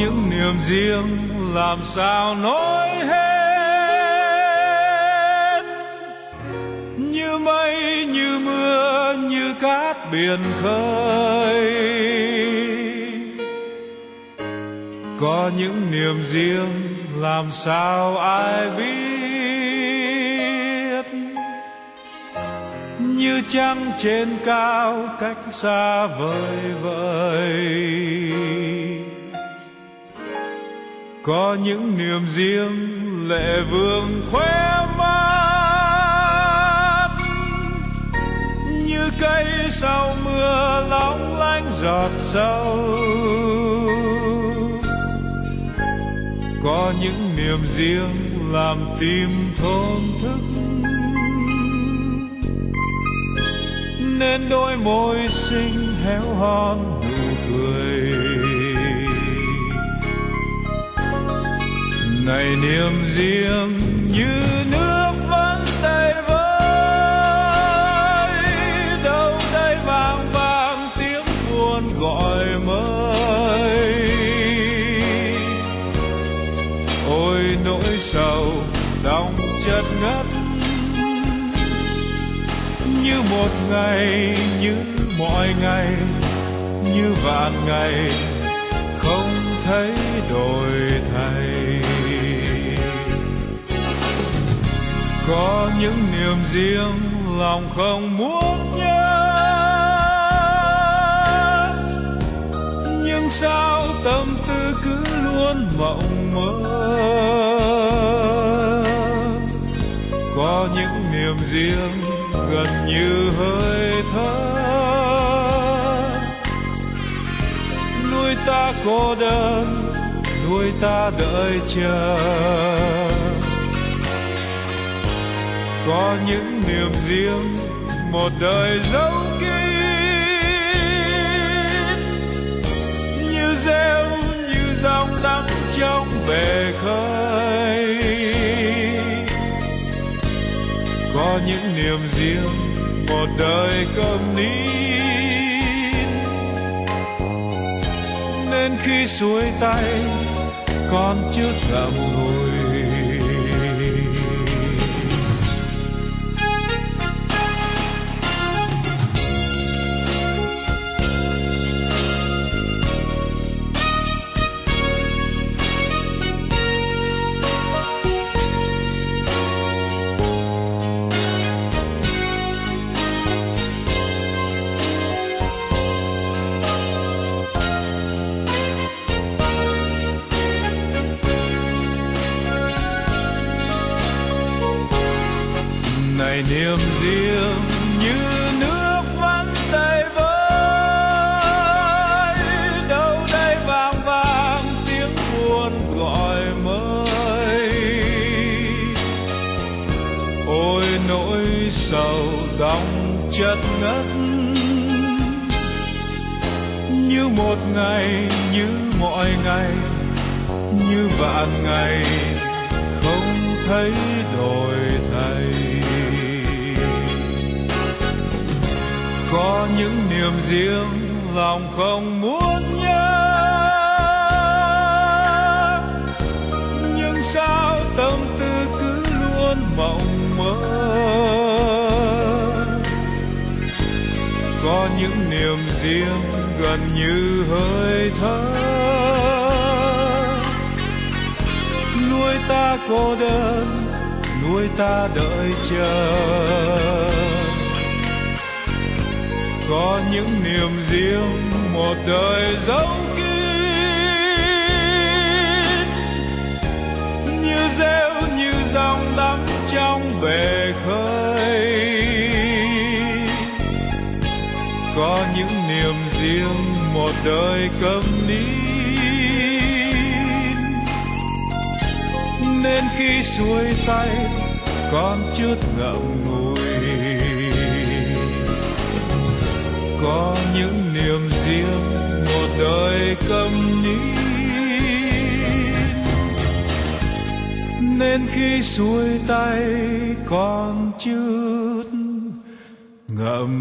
những niềm riêng làm sao nói hết, như mây như mưa như cát biển khơi. Có những niềm riêng làm sao ai biết, như trăng trên cao cách xa vời vời. Có những niềm riêng lệ vương khóe mắt, như cây sau mưa lóng lánh giọt sâu. Có những niềm riêng làm tim thổn thức, nên đôi môi xinh héo hon nụ cười. Này niềm riêng như nước vẫn đầy vơi, đâu đây vang vang tiếng buồn gọi mới. Ôi nỗi sầu đong chất ngất, như một ngày như mọi ngày, như vạn ngày không thấy đổi thay. Có những niềm riêng lòng không muốn nhớ, nhưng sao tâm tư cứ luôn mộng mơ. Có những niềm riêng gần như hơi thở, nuôi ta cô đơn, nuôi ta đợi chờ. Có những niềm riêng một đời dấu kín, như rêu như dòng đắm trong bể khơi. Có những niềm riêng một đời câm nín, nên khi xuôi tay con chưa ngậm ngùi. Này niềm riêng như nước vẫn đầy vơi, đâu đây vang vang tiếng buồn gọi mới. Ôi nỗi sầu đong chất ngất, như một ngày như mọi ngày, như vạn ngày không thấy đổi thay. Có những niềm riêng lòng không muốn nhớ, nhưng sao tâm tư cứ luôn mộng mơ. Có những niềm riêng gần như hơi thở, nuôi ta cô đơn, nuôi ta đợi chờ. Có những niềm riêng một đời dấu kín, như rêu như dòng đắm trong bể khơi. Có những niềm riêng một đời câm nín, nên khi xuôi tay con chút ngậm ngùi. Có những niềm riêng một đời câm nín, nên khi xuôi tay con chút ngậm